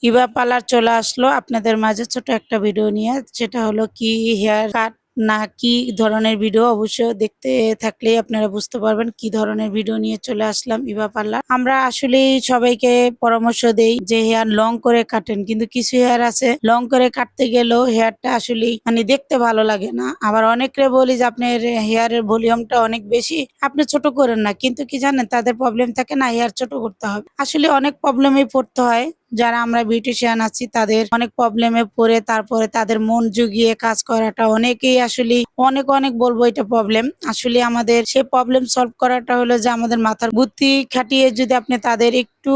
Eva parlour চলে আসলো আপনাদের মাঝে ছোট একটা ভিডিও নিয়ে। সেটা হলো কি হেয়ার কাট না কি ধরনের ভিডিও, অবশ্যই দেখতে থাকলেই আপনারা বুঝতে পারবেন কি ধরনের ভিডিও নিয়ে চলে আসলাম ইভা পার্লার। আমরা আসলে সবাইকে পরামর্শ দেই যে হেয়ার লং করে কাটেন, কিন্তু কিছু হেয়ার আছে লং করে কাটতে গেলেও হেয়ারটা আসলে মানে দেখতে ভালো লাগে না। আবার অনেকরে বলি যে আপনার হেয়ারের ভলিউমটা অনেক বেশি, আপনি ছোট করেন না, কিন্তু কি জানেন তাদের প্রবলেম থাকে না হেয়ার ছোট করতে হবে। আসলে অনেক প্রবলেমে পড়তে হয়। যারা আমরা বিউটিশিয়ান আছি তাদের অনেক প্রবলেমে পড়ে তারপরে তাদের মন জুগিয়ে কাজ করাটা অনেকেই আসলে অনেক অনেক বলবো এটা প্রবলেম। আসলে আমাদের সেই প্রবলেম সলভ করাটা হলো যে আমাদের মাথার বুদ্ধি খাটিয়ে যদি আপনি তাদের একটু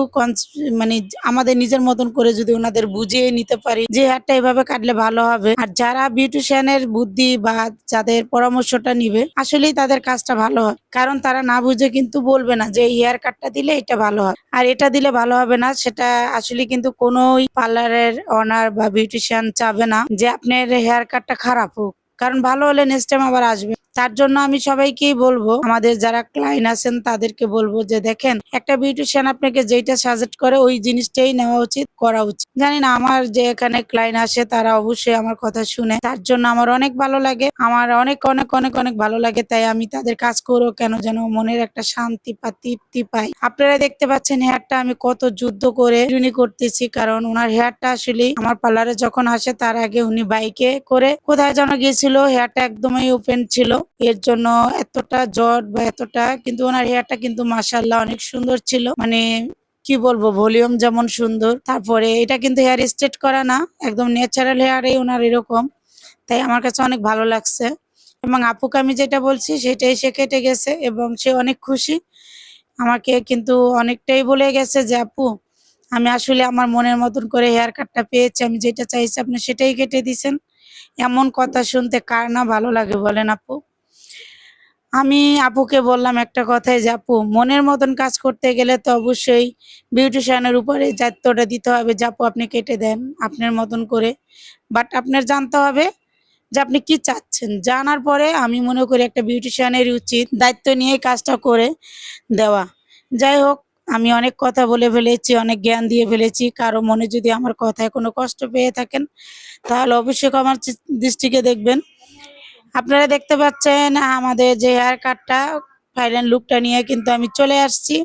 মানে আমাদের নিজের মতন করে যদি ওনাদের বুঝিয়ে নিতে পারি যে হেয়ারটা এভাবে কাটলে ভালো হবে, আর যারা বিউটিশিয়ানের বুদ্ধি বা যাদের পরামর্শটা নিবে আসলেই তাদের কাজটা ভালো হয়। কারণ তারা না বুঝে কিন্তু বলবে না যে এই হেয়ার কাটটা দিলে এটা ভালো হয় আর এটা দিলে ভালো হবে না। সেটা আসলে কিন্তু কোনোই পার্লারের ওনার বা বিউটিশিয়ান চাবে না যে আপনার হেয়ার কাটটা খারাপ হোক, কারণ ভালো হলে নেক্সট টাইম আবার আসবে। তার জন্য আমি সবাইকেই বলবো, আমাদের যারা ক্লায়েন্ট আছেন তাদেরকে বলবো যে দেখেন একটা বিউটিশিয়ান আপনাকে যেটা সাজেস্ট করে ওই জিনিসটাই নেওয়া উচিত, করা উচিত। জানি না আমার যে এখানে ক্লায়েন্ট আসে তারা অবশ্যই আমার কথা শুনে, তার জন্য আমার অনেক ভালো লাগে, আমার অনেক অনেক অনেক অনেক ভালো লাগে। তাই আমি তাদের কাজ করবো কেন যেন মনের একটা শান্তি বা তৃপ্তি পাই। আপনারা দেখতে পাচ্ছেন হেয়ারটা আমি কত যুদ্ধ করে ট্রিনি করতেছি, কারণ ওনার হেয়ারটা আসলে আমার পার্লারে যখন আসে তার আগে উনি বাইকে করে কোথায় যেন গিয়েছিল, হেয়ারটা একদমই ওপেন ছিল, এর জন্য এতটা জট বা এতটা, কিন্তু ওনার হেয়ারটা কিন্তু মাশাআল্লাহ অনেক সুন্দর ছিল। মানে কি বলবো, ভলিউম যেমন সুন্দর, তারপরে এটা কিন্তু হেয়ার স্ট্রেট করা না, একদম ন্যাচারাল হেয়ারে ওনার এরকম। তাই আমার কাছে অনেক ভালো লাগছে এবং আপুকে আমি যেটা বলছি সেটাই সে কেটে গেছে এবং সে অনেক খুশি। আমাকে কিন্তু অনেকটাই বলে গেছে যে আপু আমি আসলে আমার মনের মতন করে হেয়ার কাটটা পেয়েছি, আমি যেটা চাইছি আপনি সেটাই কেটে দিছেন। এমন কথা শুনতে কার না ভালো লাগে বলেন আপু। আমি আপুকে বললাম একটা কথাই যে আপু মনের মতন কাজ করতে গেলে তো অবশ্যই বিউটিশিয়ানের উপরে দায়িত্বটা দিতে হবে যে আপু আপনি কেটে দেন আপনার মতন করে, বাট আপনার জানতে হবে যে আপনি কি চাচ্ছেন। জানার পরে আমি মনে করি একটা বিউটিশিয়ানের উচিত দায়িত্ব নিয়ে কাজটা করে দেওয়া। যাই হোক, আমি অনেক কথা বলে ফেলেছি, অনেক জ্ঞান দিয়ে ফেলেছি। কারো মনে যদি আমার কথায় কোনো কষ্ট পেয়ে থাকেন তাহলে অবশ্যই আমার দৃষ্টিকে দেখবেন। আপনারা দেখতে পাচ্ছেন আমাদের যে হেয়ার কাটটা ফাইনাল লুকটা নিয়ে কিন্তু আমি চলে আসছি,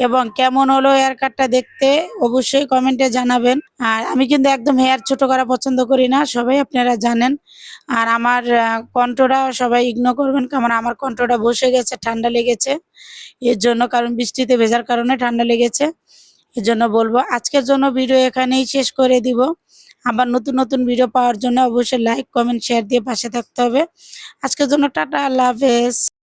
এবং কেমন হলো হেয়ার কাটটা দেখতে অবশ্যই কমেন্টে জানাবেন। আর আমি কিন্তু একদম হেয়ার ছোট করা পছন্দ করি না, সবাই আপনারা জানেন। আর আমার কণ্ঠটা সবাই ইগনোর করবেন, কারণ আমার কণ্ঠটা বসে গেছে, ঠান্ডা লেগেছে এর জন্য, কারণ বৃষ্টিতে ভেজার কারণে ঠান্ডা লেগেছে। এর জন্য বলবো আজকের জন্য ভিডিও এখানেই শেষ করে দিব। আবার নতুন নতুন ভিডিও পাওয়ার জন্য অবশ্যই লাইক কমেন্ট শেয়ার দিয়ে পাশে থাকতে হবে। আজকের জন্য টাটা, আল্লাহ হাফেজ।